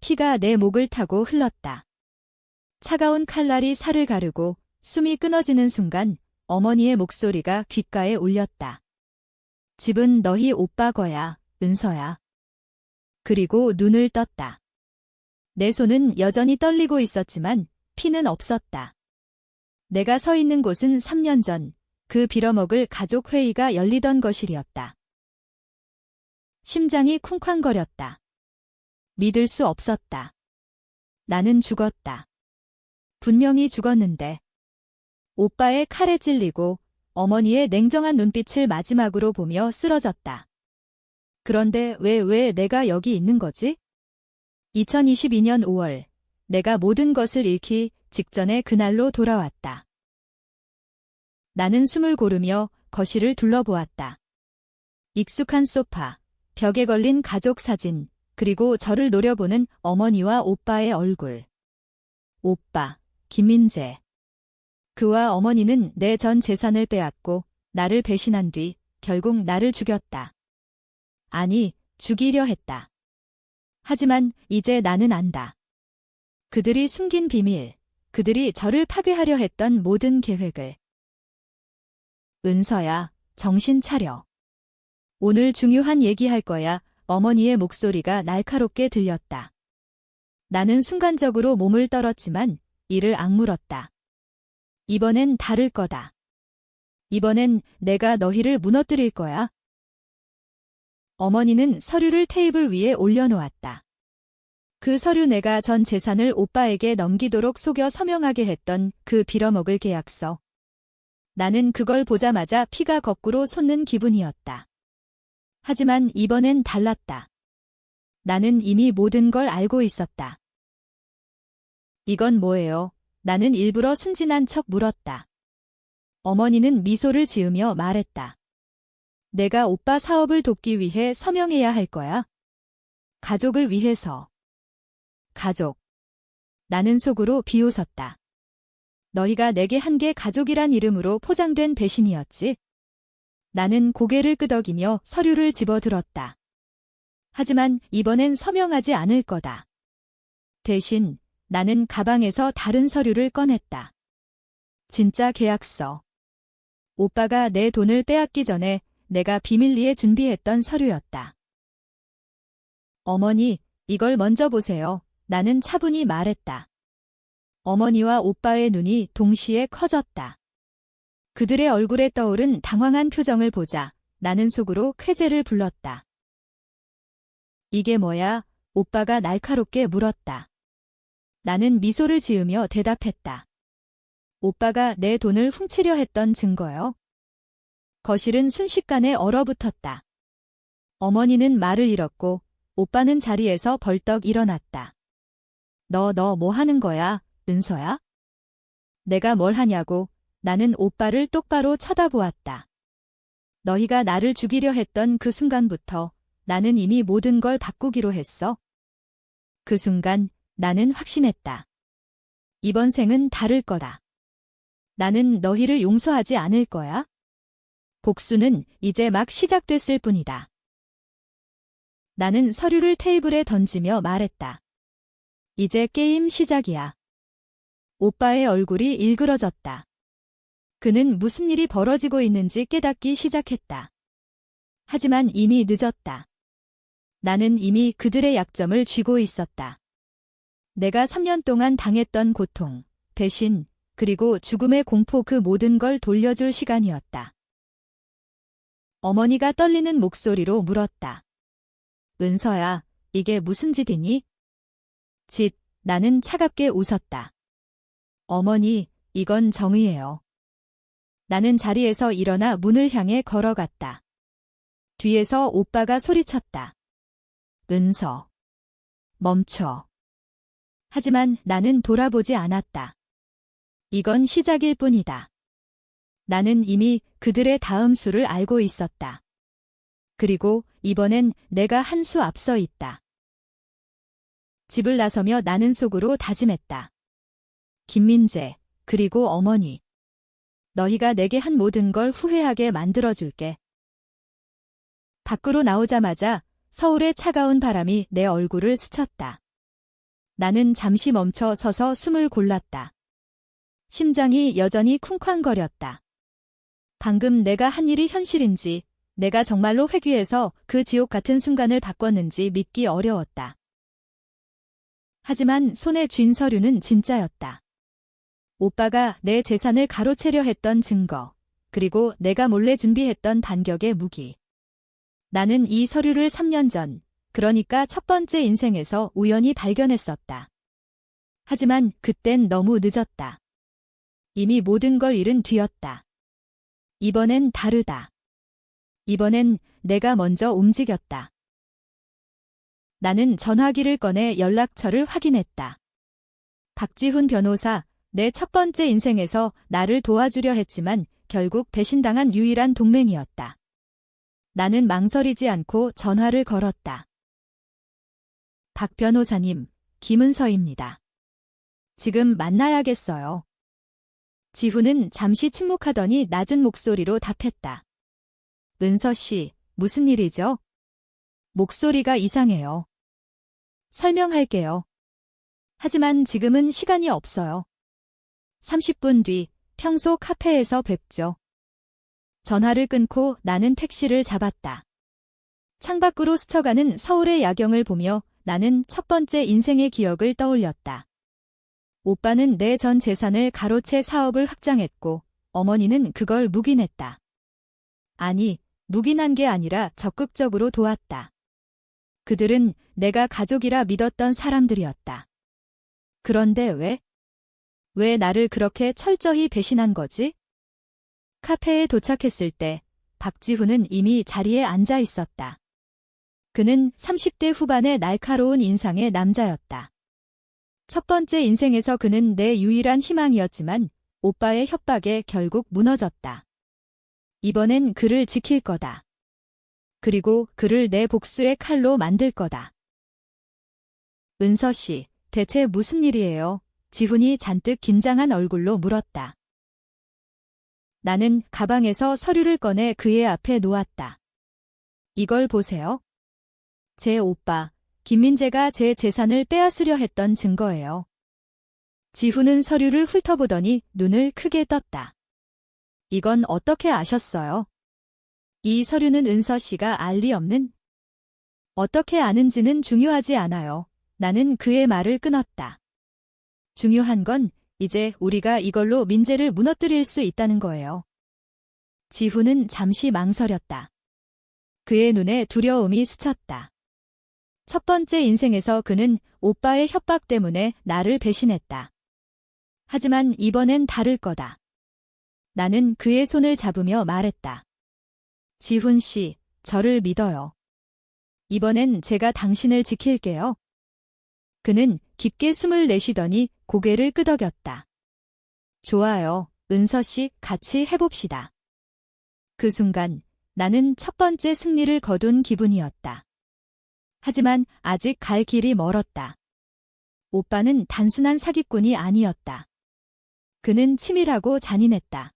피가 내 목을 타고 흘렀다. 차가운 칼날이 살을 가르고 숨이 끊어지는 순간 어머니의 목소리가 귓가에 울렸다. 집은 너희 오빠 거야, 은서야. 그리고 눈을 떴다. 내 손은 여전히 떨리고 있었지만 피는 없었다. 내가 서 있는 곳은 3년 전 그 빌어먹을 가족 회의가 열리던 거실이었다. 심장이 쿵쾅거렸다. 믿을 수 없었다. 나는 죽었다. 분명히 죽었는데. 오빠의 칼에 찔리고 어머니의 냉정한 눈빛을 마지막으로 보며 쓰러졌다. 그런데 왜 내가 여기 있는 거지? 2022년 5월, 내가 모든 것을 잃기 직전의 그날로 돌아왔다. 나는 숨을 고르며 거실을 둘러보았다. 익숙한 소파, 벽에 걸린 가족 사진, 그리고 저를 노려보는 어머니와 오빠의 얼굴. 오빠, 김민재. 그와 어머니는 내 전 재산을 빼앗고 나를 배신한 뒤 결국 나를 죽였다. 아니, 죽이려 했다. 하지만 이제 나는 안다. 그들이 숨긴 비밀, 그들이 저를 파괴하려 했던 모든 계획을. 은서야, 정신 차려. 오늘 중요한 얘기할 거야. 어머니의 목소리가 날카롭게 들렸다. 나는 순간적으로 몸을 떨었지만 이를 악물었다. 이번엔 다를 거다. 이번엔 내가 너희를 무너뜨릴 거야. 어머니는 서류를 테이블 위에 올려놓았다. 그 서류, 내가 전 재산을 오빠에게 넘기도록 속여 서명하게 했던 그 빌어먹을 계약서. 나는 그걸 보자마자 피가 거꾸로 솟는 기분이었다. 하지만 이번엔 달랐다. 나는 이미 모든 걸 알고 있었다. 이건 뭐예요? 나는 일부러 순진한 척 물었다. 어머니는 미소를 지으며 말했다. 내가 오빠 사업을 돕기 위해 서명해야 할 거야. 가족을 위해서. 가족. 나는 속으로 비웃었다. 너희가 내게 한 게 가족이란 이름으로 포장된 배신이었지. 나는 고개를 끄덕이며 서류를 집어들었다. 하지만 이번엔 서명하지 않을 거다. 대신 나는 가방에서 다른 서류를 꺼냈다. 진짜 계약서. 오빠가 내 돈을 빼앗기 전에 내가 비밀리에 준비했던 서류였다. 어머니, 이걸 먼저 보세요. 나는 차분히 말했다. 어머니와 오빠의 눈이 동시에 커졌다. 그들의 얼굴에 떠오른 당황한 표정을 보자 나는 속으로 쾌재를 불렀다. 이게 뭐야? 오빠가 날카롭게 물었다. 나는 미소를 지으며 대답했다. 오빠가 내 돈을 훔치려 했던 증거요. 거실은 순식간에 얼어붙었다. 어머니는 말을 잃었고 오빠는 자리에서 벌떡 일어났다. 너 뭐 하는 거야, 은서야? 내가 뭘 하냐고. 나는 오빠를 똑바로 쳐다보았다. 너희가 나를 죽이려 했던 그 순간부터 나는 이미 모든 걸 바꾸기로 했어. 그 순간 나는 확신했다. 이번 생은 다를 거다. 나는 너희를 용서하지 않을 거야. 복수는 이제 막 시작됐을 뿐이다. 나는 서류를 테이블에 던지며 말했다. 이제 게임 시작이야. 오빠의 얼굴이 일그러졌다. 그는 무슨 일이 벌어지고 있는지 깨닫기 시작했다. 하지만 이미 늦었다. 나는 이미 그들의 약점을 쥐고 있었다. 내가 3년 동안 당했던 고통, 배신, 그리고 죽음의 공포, 그 모든 걸 돌려줄 시간이었다. 어머니가 떨리는 목소리로 물었다. 은서야, 이게 무슨 짓이니? 나는 차갑게 웃었다. 어머니, 이건 정의예요. 나는 자리에서 일어나 문을 향해 걸어갔다. 뒤에서 오빠가 소리쳤다. 은서. 멈춰. 하지만 나는 돌아보지 않았다. 이건 시작일 뿐이다. 나는 이미 그들의 다음 수를 알고 있었다. 그리고 이번엔 내가 한 수 앞서 있다. 집을 나서며 나는 속으로 다짐했다. 김민재, 그리고 어머니. 너희가 내게 한 모든 걸 후회하게 만들어줄게. 밖으로 나오자마자 서울의 차가운 바람이 내 얼굴을 스쳤다. 나는 잠시 멈춰 서서 숨을 골랐다. 심장이 여전히 쿵쾅거렸다. 방금 내가 한 일이 현실인지, 내가 정말로 회귀해서 그 지옥 같은 순간을 바꿨는지 믿기 어려웠다. 하지만 손에 쥔 서류는 진짜였다. 오빠가 내 재산을 가로채려 했던 증거, 그리고 내가 몰래 준비했던 반격의 무기. 나는 이 서류를 3년 전, 그러니까 첫 번째 인생에서 우연히 발견했었다. 하지만 그땐 너무 늦었다. 이미 모든 걸 잃은 뒤였다. 이번엔 다르다. 이번엔 내가 먼저 움직였다. 나는 전화기를 꺼내 연락처를 확인했다. 박지훈 변호사, 내 첫 번째 인생에서 나를 도와주려 했지만 결국 배신당한 유일한 동맹이었다. 나는 망설이지 않고 전화를 걸었다. 박 변호사님, 김은서입니다. 지금 만나야겠어요. 지훈은 잠시 침묵하더니 낮은 목소리로 답했다. 은서 씨, 무슨 일이죠? 목소리가 이상해요. 설명할게요. 하지만 지금은 시간이 없어요. 30분 뒤 평소 카페에서 뵙죠. 전화를 끊고 나는 택시를 잡았다. 창밖으로 스쳐가는 서울의 야경을 보며 나는 첫 번째 인생의 기억을 떠올렸다. 오빠는 내 전 재산을 가로채 사업을 확장했고 어머니는 그걸 묵인했다. 아니, 묵인한 게 아니라 적극적으로 도왔다. 그들은 내가 가족이라 믿었던 사람들이었다. 그런데 왜 나를 그렇게 철저히 배신한 거지? 카페에 도착했을 때 박지훈은 이미 자리에 앉아 있었다. 그는 30대 후반의 날카로운 인상의 남자였다. 첫 번째 인생에서 그는 내 유일한 희망이었지만 오빠의 협박에 결국 무너졌다. 이번엔 그를 지킬 거다. 그리고 그를 내 복수의 칼로 만들 거다. 은서 씨, 대체 무슨 일이에요? 지훈이 잔뜩 긴장한 얼굴로 물었다. 나는 가방에서 서류를 꺼내 그의 앞에 놓았다. 이걸 보세요. 제 오빠, 김민재가 제 재산을 빼앗으려 했던 증거예요. 지훈은 서류를 훑어보더니 눈을 크게 떴다. 이건 어떻게 아셨어요? 이 서류는 은서 씨가 알 리 없는? 어떻게 아는지는 중요하지 않아요. 나는 그의 말을 끊었다. 중요한 건 이제 우리가 이걸로 민재를 무너뜨릴 수 있다는 거예요. 지훈은 잠시 망설였다. 그의 눈에 두려움이 스쳤다. 첫 번째 인생에서 그는 오빠의 협박 때문에 나를 배신했다. 하지만 이번엔 다를 거다. 나는 그의 손을 잡으며 말했다. 지훈 씨, 저를 믿어요. 이번엔 제가 당신을 지킬게요. 그는 깊게 숨을 내쉬더니 고개를 끄덕였다. 좋아요, 은서 씨, 같이 해봅시다. 그 순간 나는 첫 번째 승리를 거둔 기분이었다. 하지만 아직 갈 길이 멀었다. 오빠는 단순한 사기꾼이 아니었다. 그는 치밀하고 잔인했다.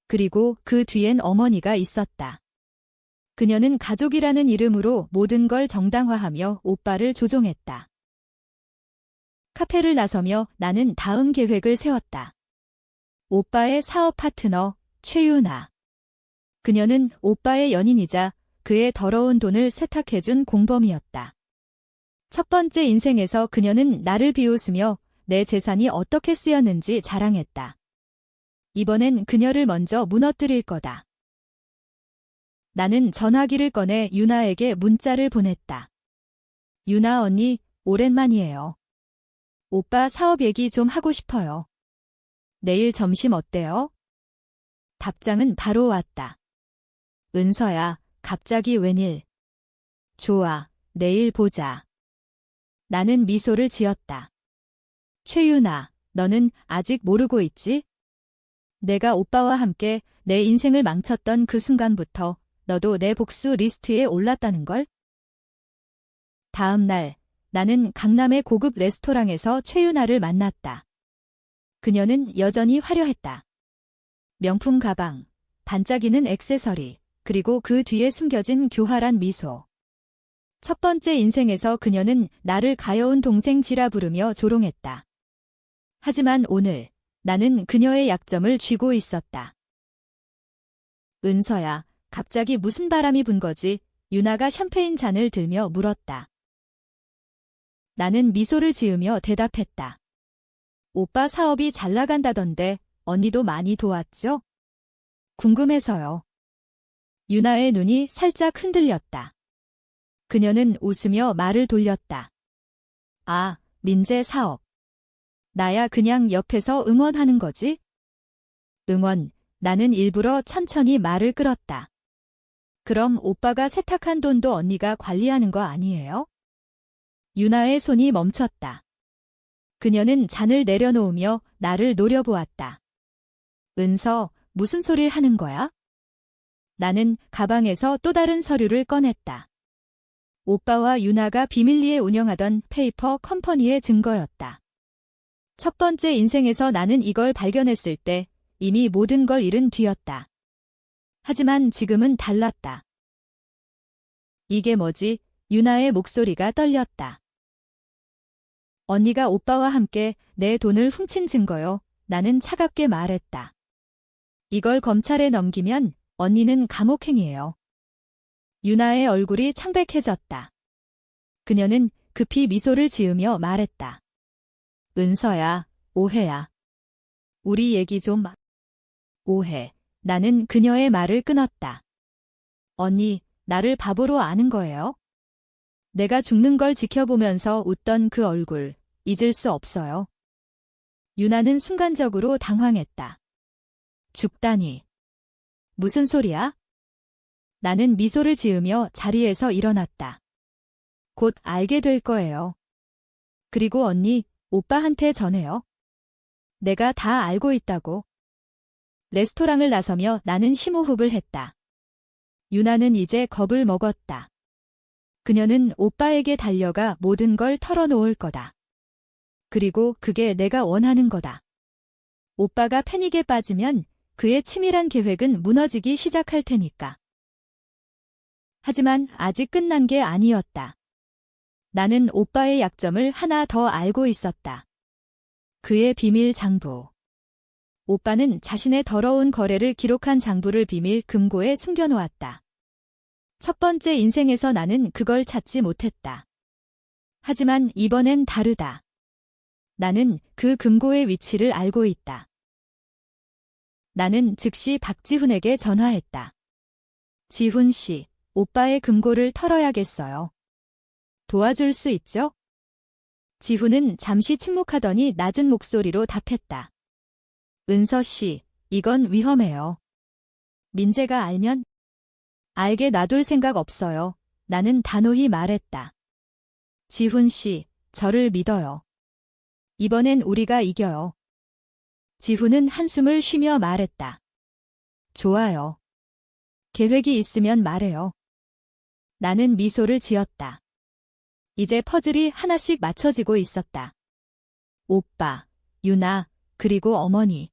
그리고 그 뒤엔 어머니가 있었다. 그녀는 가족이라는 이름으로 모든 걸 정당화하며 오빠를 조종했다. 카페를 나서며 나는 다음 계획을 세웠다. 오빠의 사업 파트너 최유나. 그녀는 오빠의 연인이자 그의 더러운 돈을 세탁해준 공범이었다. 첫 번째 인생에서 그녀는 나를 비웃으며 내 재산이 어떻게 쓰였는지 자랑했다. 이번엔 그녀를 먼저 무너뜨릴 거다. 나는 전화기를 꺼내 유나에게 문자를 보냈다. 유나 언니, 오랜만이에요. 오빠 사업 얘기 좀 하고 싶어요. 내일 점심 어때요? 답장은 바로 왔다. 은서야, 갑자기 웬일? 좋아, 내일 보자. 나는 미소를 지었다. 최유나, 너는 아직 모르고 있지? 내가 오빠와 함께 내 인생을 망쳤던 그 순간부터 너도 내 복수 리스트에 올랐다는 걸? 다음 날, 나는 강남의 고급 레스토랑에서 최유나를 만났다. 그녀는 여전히 화려했다. 명품 가방, 반짝이는 액세서리, 그리고 그 뒤에 숨겨진 교활한 미소. 첫 번째 인생에서 그녀는 나를 가여운 동생지라 부르며 조롱했다. 하지만 오늘 나는 그녀의 약점을 쥐고 있었다. 은서야, 갑자기 무슨 바람이 분 거지? 유나가 샴페인 잔을 들며 물었다. 나는 미소를 지으며 대답했다. 오빠 사업이 잘 나간다던데 언니도 많이 도왔죠? 궁금해서요. 유나의 눈이 살짝 흔들렸다. 그녀는 웃으며 말을 돌렸다. 아, 민재 사업. 나야 그냥 옆에서 응원하는 거지? 응원, 나는 일부러 천천히 말을 끌었다. 그럼 오빠가 세탁한 돈도 언니가 관리하는 거 아니에요? 유나의 손이 멈췄다. 그녀는 잔을 내려놓으며 나를 노려보았다. 은서, 무슨 소리를 하는 거야? 나는 가방에서 또 다른 서류를 꺼냈다. 오빠와 유나가 비밀리에 운영하던 페이퍼 컴퍼니의 증거였다. 첫 번째 인생에서 나는 이걸 발견했을 때 이미 모든 걸 잃은 뒤였다. 하지만 지금은 달랐다. 이게 뭐지? 유나의 목소리가 떨렸다. 언니가 오빠와 함께 내 돈을 훔친 증거요. 나는 차갑게 말했다. 이걸 검찰에 넘기면 언니는 감옥행이에요. 유나의 얼굴이 창백해졌다. 그녀는 급히 미소를 지으며 말했다. 은서야, 오해야. 우리 얘기 좀. 오해. 나는 그녀의 말을 끊었다. 언니, 나를 바보로 아는 거예요? 내가 죽는 걸 지켜보면서 웃던 그 얼굴, 잊을 수 없어요. 유나는 순간적으로 당황했다. 죽다니. 무슨 소리야? 나는 미소를 지으며 자리에서 일어났다. 곧 알게 될 거예요. 그리고 언니, 오빠한테 전해요. 내가 다 알고 있다고. 레스토랑을 나서며 나는 심호흡을 했다. 유나는 이제 겁을 먹었다. 그녀는 오빠에게 달려가 모든 걸 털어놓을 거다. 그리고 그게 내가 원하는 거다. 오빠가 패닉에 빠지면 그의 치밀한 계획은 무너지기 시작할 테니까. 하지만 아직 끝난 게 아니었다. 나는 오빠의 약점을 하나 더 알고 있었다. 그의 비밀 장부. 오빠는 자신의 더러운 거래를 기록한 장부를 비밀 금고에 숨겨놓았다. 첫 번째 인생에서 나는 그걸 찾지 못했다. 하지만 이번엔 다르다. 나는 그 금고의 위치를 알고 있다. 나는 즉시 박지훈에게 전화했다. 지훈 씨, 오빠의 금고를 털어야겠어요. 도와줄 수 있죠? 지훈은 잠시 침묵하더니 낮은 목소리로 답했다. 은서 씨, 이건 위험해요. 민재가 알면? 알게 놔둘 생각 없어요. 나는 단호히 말했다. 지훈 씨, 저를 믿어요. 이번엔 우리가 이겨요. 지훈은 한숨을 쉬며 말했다. 좋아요. 계획이 있으면 말해요. 나는 미소를 지었다. 이제 퍼즐이 하나씩 맞춰지고 있었다. 오빠, 유나, 그리고 어머니.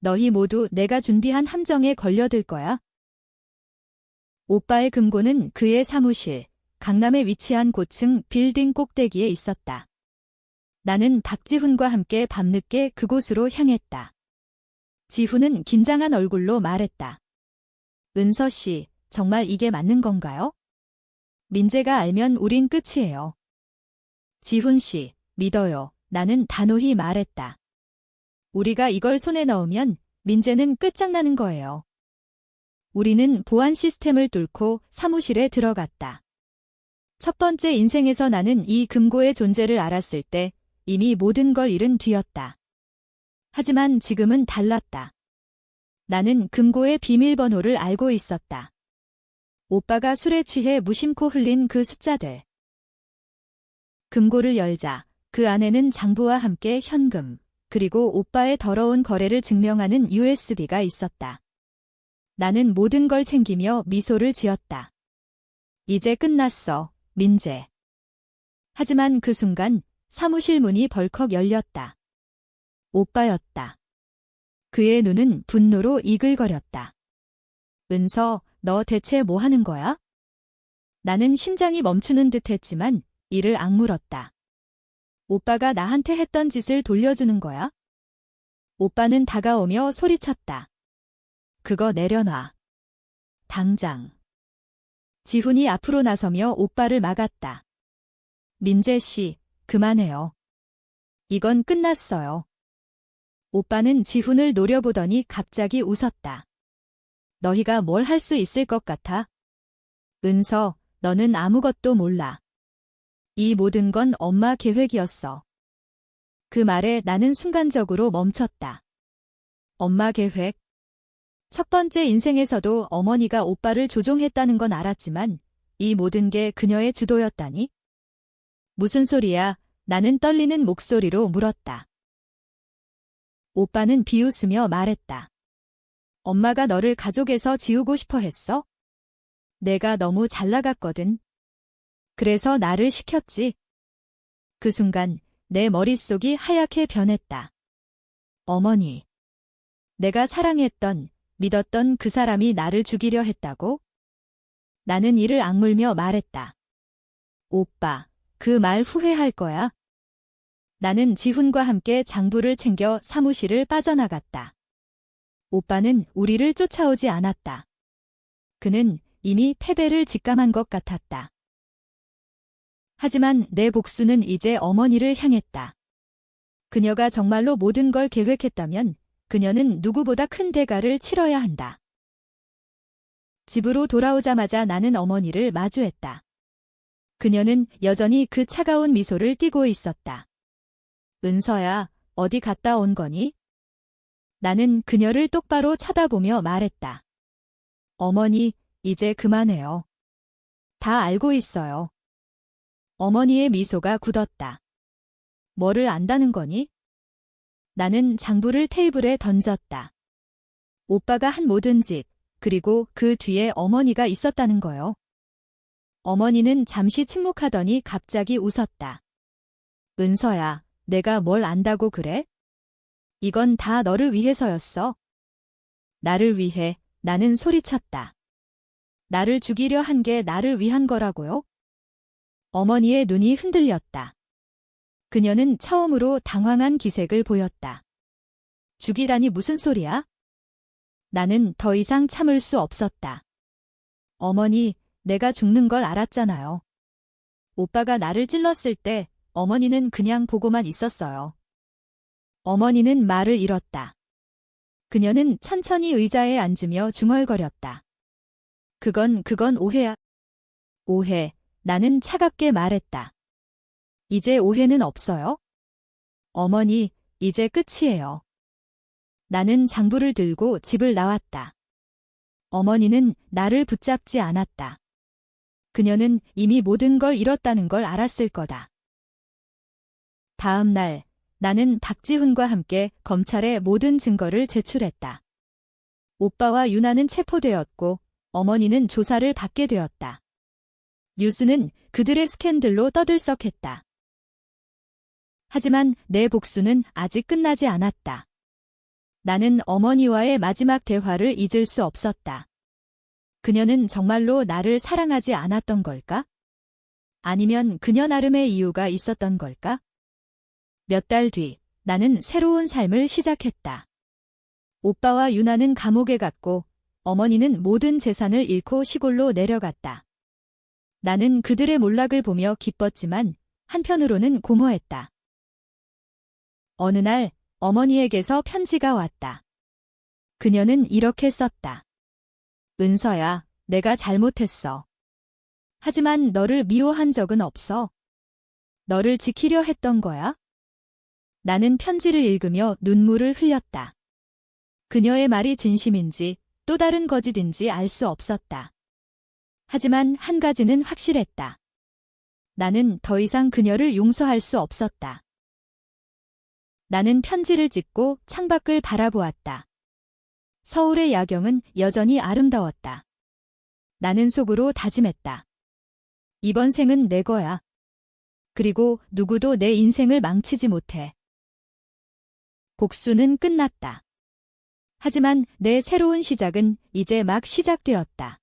너희 모두 내가 준비한 함정에 걸려들 거야. 오빠의 금고는 그의 사무실, 강남에 위치한 고층 빌딩 꼭대기에 있었다. 나는 박지훈과 함께 밤늦게 그곳으로 향했다. 지훈은 긴장한 얼굴로 말했다. 은서 씨, 정말 이게 맞는 건가요? 민재가 알면 우린 끝이에요. 지훈 씨, 믿어요. 나는 단호히 말했다. 우리가 이걸 손에 넣으면 민재는 끝장나는 거예요. 우리는 보안 시스템을 뚫고 사무실에 들어갔다. 첫 번째 인생에서 나는 이 금고의 존재를 알았을 때 이미 모든 걸 잃은 뒤였다. 하지만 지금은 달랐다. 나는 금고의 비밀번호를 알고 있었다. 오빠가 술에 취해 무심코 흘린 그 숫자들. 금고를 열자 그 안에는 장부와 함께 현금, 그리고 오빠의 더러운 거래를 증명하는 USB가 있었다. 나는 모든 걸 챙기며 미소를 지었다. 이제 끝났어, 민재. 하지만 그 순간 사무실 문이 벌컥 열렸다. 오빠였다. 그의 눈은 분노로 이글거렸다. 은서, 너 대체 뭐 하는 거야? 나는 심장이 멈추는 듯 했지만 이를 악물었다. 오빠가 나한테 했던 짓을 돌려주는 거야? 오빠는 다가오며 소리쳤다. 그거 내려놔. 당장. 지훈이 앞으로 나서며 오빠를 막았다. 민재 씨, 그만해요. 이건 끝났어요. 오빠는 지훈을 노려보더니 갑자기 웃었다. 너희가 뭘 할 수 있을 것 같아? 은서, 너는 아무것도 몰라. 이 모든 건 엄마 계획이었어. 그 말에 나는 순간적으로 멈췄다. 엄마 계획? 첫 번째 인생에서도 어머니가 오빠를 조종했다는 건 알았지만 이 모든 게 그녀의 주도였다니? 무슨 소리야? 나는 떨리는 목소리로 물었다. 오빠는 비웃으며 말했다. 엄마가 너를 가족에서 지우고 싶어 했어? 내가 너무 잘 나갔거든. 그래서 나를 시켰지. 그 순간 내 머릿속이 하얗게 변했다. 어머니. 내가 사랑했던, 믿었던 그 사람이 나를 죽이려 했다고? 나는 이를 악물며 말했다. 오빠, 그 말 후회할 거야. 나는 지훈과 함께 장부를 챙겨 사무실을 빠져나갔다. 오빠는 우리를 쫓아오지 않았다. 그는 이미 패배를 직감한 것 같았다. 하지만 내 복수는 이제 어머니를 향했다. 그녀가 정말로 모든 걸 계획했다면 그녀는 누구보다 큰 대가를 치러야 한다. 집으로 돌아오자마자 나는 어머니를 마주했다. 그녀는 여전히 그 차가운 미소를 띠고 있었다. 은서야, 어디 갔다 온 거니? 나는 그녀를 똑바로 쳐다보며 말했다. 어머니, 이제 그만해요. 다 알고 있어요. 어머니의 미소가 굳었다. 뭐를 안다는 거니? 나는 장부를 테이블에 던졌다. 오빠가 한 모든 짓, 그리고 그 뒤에 어머니가 있었다는 거요. 어머니는 잠시 침묵하더니 갑자기 웃었다. 은서야, 내가 뭘 안다고 그래? 이건 다 너를 위해서였어. 나를 위해, 나는 소리쳤다. 나를 죽이려 한 게 나를 위한 거라고요? 어머니의 눈이 흔들렸다. 그녀는 처음으로 당황한 기색을 보였다. 죽이라니 무슨 소리야? 나는 더 이상 참을 수 없었다. 어머니, 내가 죽는 걸 알았잖아요. 오빠가 나를 찔렀을 때 어머니는 그냥 보고만 있었어요. 어머니는 말을 잃었다. 그녀는 천천히 의자에 앉으며 중얼거렸다. 그건 오해야. 오해, 나는 차갑게 말했다. 이제 오해는 없어요? 어머니, 이제 끝이에요. 나는 장부를 들고 집을 나왔다. 어머니는 나를 붙잡지 않았다. 그녀는 이미 모든 걸 잃었다는 걸 알았을 거다. 다음 날, 나는 박지훈과 함께 검찰에 모든 증거를 제출했다. 오빠와 유나는 체포되었고 어머니는 조사를 받게 되었다. 뉴스는 그들의 스캔들로 떠들썩했다. 하지만 내 복수는 아직 끝나지 않았다. 나는 어머니와의 마지막 대화를 잊을 수 없었다. 그녀는 정말로 나를 사랑하지 않았던 걸까? 아니면 그녀 나름의 이유가 있었던 걸까? 몇 달 뒤, 나는 새로운 삶을 시작했다. 오빠와 유나는 감옥에 갔고, 어머니는 모든 재산을 잃고 시골로 내려갔다. 나는 그들의 몰락을 보며 기뻤지만, 한편으로는 공허했다. 어느 날, 어머니에게서 편지가 왔다. 그녀는 이렇게 썼다. 은서야, 내가 잘못했어. 하지만 너를 미워한 적은 없어. 너를 지키려 했던 거야. 나는 편지를 읽으며 눈물을 흘렸다. 그녀의 말이 진심인지 또 다른 거짓인지 알 수 없었다. 하지만 한 가지는 확실했다. 나는 더 이상 그녀를 용서할 수 없었다. 나는 편지를 찍고 창밖을 바라보았다. 서울의 야경은 여전히 아름다웠다. 나는 속으로 다짐했다. 이번 생은 내 거야. 그리고 누구도 내 인생을 망치지 못해. 복수는 끝났다. 하지만 내 새로운 시작은 이제 막 시작되었다.